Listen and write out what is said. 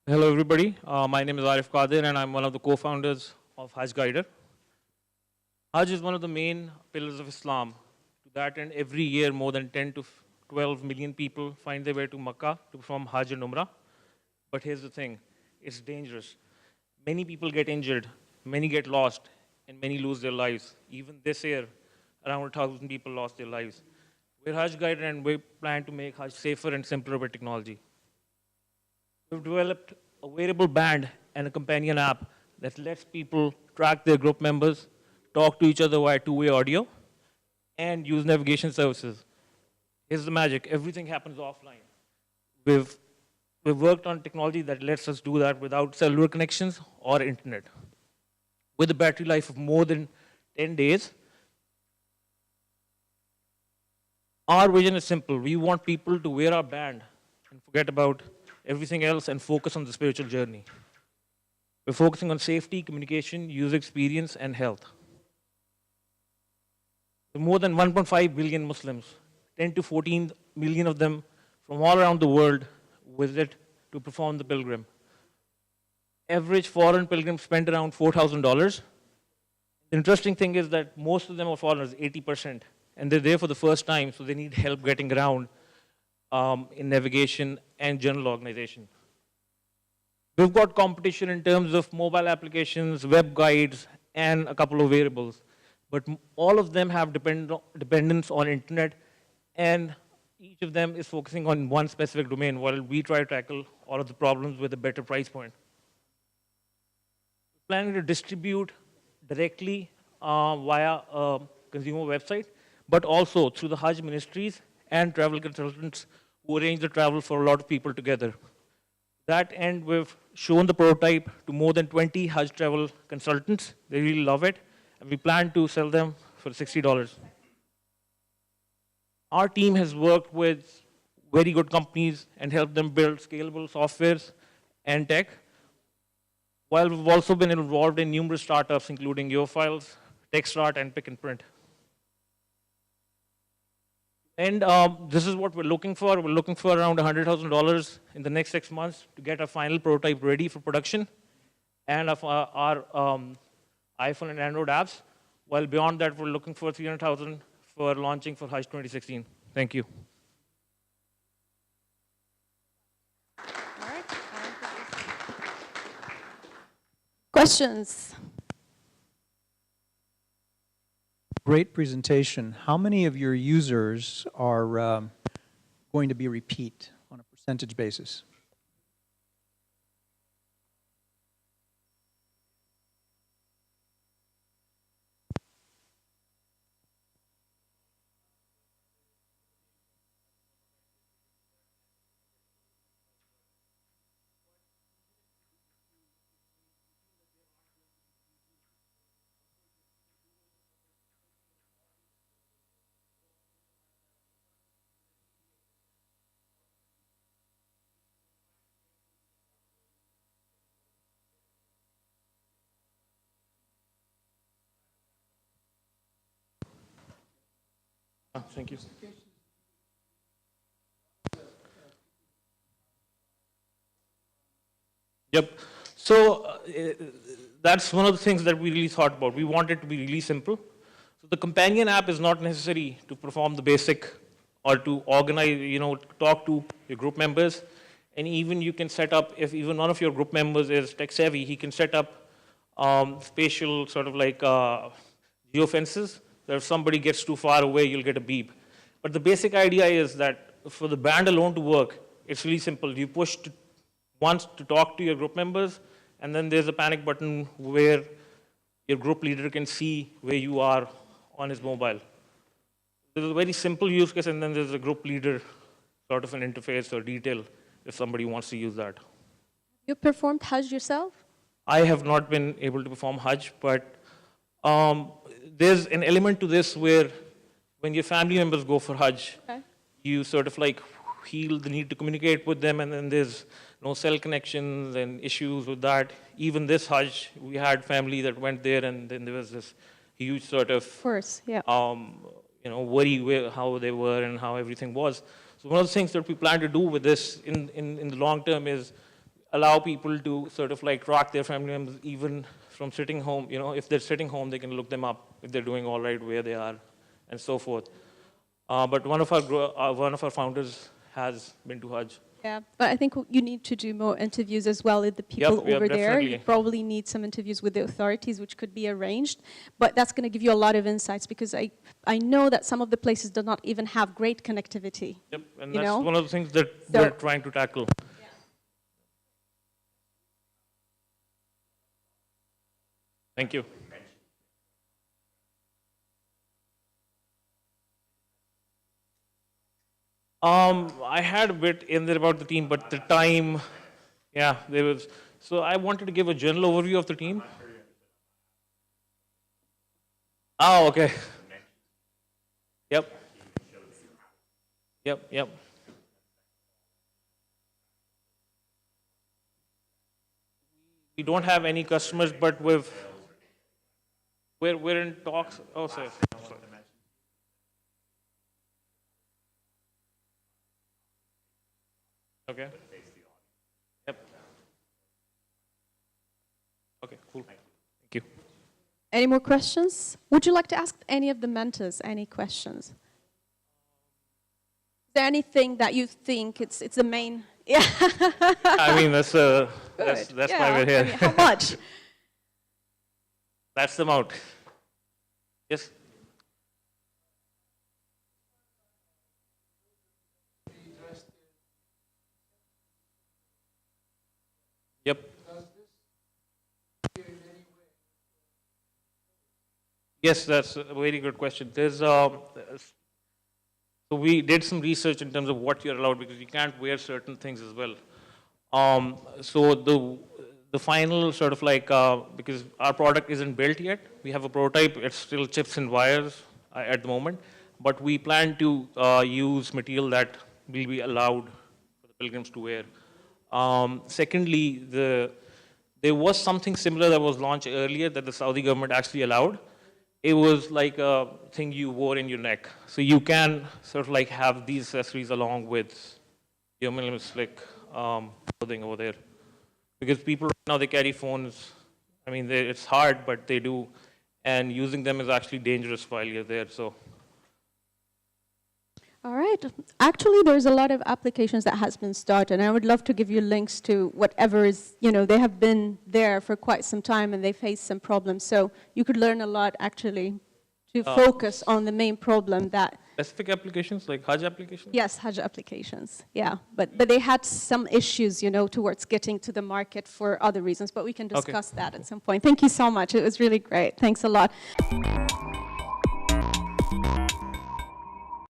Hello, everybody. My name is Arif Qadir, and I'm one of the co-founders of Hajj Guider. Hajj is one of the main pillars of Islam. To that end, every year, more than 10 to 12 million people find their way to Makkah to perform Hajj and Umrah. But here's the thing, it's dangerous. Many people get injured, many get lost, and many lose their lives. Even this year, around 1,000 people lost their lives. We're Hajj Guider, and we plan to make Hajj safer and simpler with technology. We've developed a wearable band and a companion app that lets people track their group members, talk to each other via two-way audio, and use navigation services. Here's the magic. Everything happens offline. We've worked on technology that lets us do that without cellular connections or internet. With a battery life of more than 10 days, our vision is simple. We want people to wear our band and forget about everything else and focus on the spiritual journey. We're focusing on safety, communication, user experience, and health. There are more than 1.5 billion Muslims, 10 to 14 million of them from all around the world visit to perform the pilgrim. Average foreign pilgrims spend around $4,000. The interesting thing is that most of them are foreigners, 80%, and they're there for the first time, so they need help getting around in navigation and general organization. We've got competition in terms of mobile applications, web guides, and a couple of variables. But all of them have dependence on internet, and each of them is focusing on one specific domain while we try to tackle all of the problems with a better price point. We're planning to distribute directly via a consumer website, but also through the Hajj ministries and travel consultants who arrange the travel for a lot of people together. That end, we've shown the prototype to more than 20 Hajj travel consultants. They really love it, and we plan to sell them for $60. Our team has worked with very good companies and helped them build scalable softwares and tech, while we've also been involved in numerous startups, including YoFiles, TechStart, and Pick and Print. And this is what we're looking for. We're looking for around $100,000 in the next 6 months to get our final prototype ready for production and of our iPhone and Android apps. While beyond that, we're looking for $300,000 for launching for Hajj 2016. Thank you. All right. Questions? Great presentation. How many of your users are going to be repeat on a percentage basis? Thank you. Yep. So that's one of the things that we really thought about. We want it to be really simple. So the companion app is not necessary to perform the basic or to organize, talk to your group members. And even you can set up, if even one of your group members is tech savvy, he can set up spatial sort of like geofences. That if somebody gets too far away, you'll get a beep. But the basic idea is that for the band alone to work, it's really simple. You push once to talk to your group members, and then there's a panic button where your group leader can see where you are on his mobile. There's a very simple use case, and then there's a group leader sort of an interface or detail if somebody wants to use that. You performed Hajj yourself? I have not been able to perform Hajj, but there's an element to this where when your family members go for Hajj, Okay. you sort of like feel the need to communicate with them, and then there's no cell connections and issues with that. Even this Hajj, we had family that went there, and then there was this huge sort of course, yeah. worry how they were and how everything was. So one of the things that we plan to do with this in the long term is allow people to sort of like track their family members even from sitting home. You know, if they're sitting home, they can look them up if they're doing all right, where they are, and so forth. But one of our founders has been to Hajj. Yeah, but I think you need to do more interviews as well with the people over there. Definitely. You probably need some interviews with the authorities, which could be arranged. But that's going to give you a lot of insights, because I know that some of the places do not even have great connectivity. Yep, and You that's know? one of the things that So- we're trying to tackle. Thank you. I had a bit in there about the team, but the time, yeah, there was. So I wanted to give a general overview of the team. Oh, okay. Yep. Yep, yep. We don't have any customers, but we're in talks. Oh, sorry. Okay. Yep. Okay, cool. Thank you. Any more questions? Would you like to ask any of the mentors any questions? Is there anything that you think it's the main? Yeah. I mean, that's Good. why Yeah. we're here. I mean, how much? That's the amount. Yes. Yep. Yes, that's a very good question. So we did some research in terms of what you're allowed, because you can't wear certain things as well. So the final sort of like, because our product isn't built yet, we have a prototype, it's still chips and wires at the moment, but we plan to use material that will be allowed for the pilgrims to wear. Secondly, there was something similar that was launched earlier that the Saudi government actually allowed. It was like a thing you wore in your neck. So you can sort of like have these accessories along with your minimal slick clothing over there. Because people now, they carry phones. I mean, it's hard, but they do. And using them is actually dangerous while you're there. So. All right. Actually, there's a lot of applications that has been started, and I would love to give you links to whatever is, they have been there for quite some time and they face some problems. So you could learn a lot, actually, to focus on the main problem that... Specific applications, like Hajj applications? Yes, Hajj applications, yeah. But they had some issues, towards getting to the market for other reasons, but we can discuss that at some point. Thank you so much. It was really great. Thanks a lot.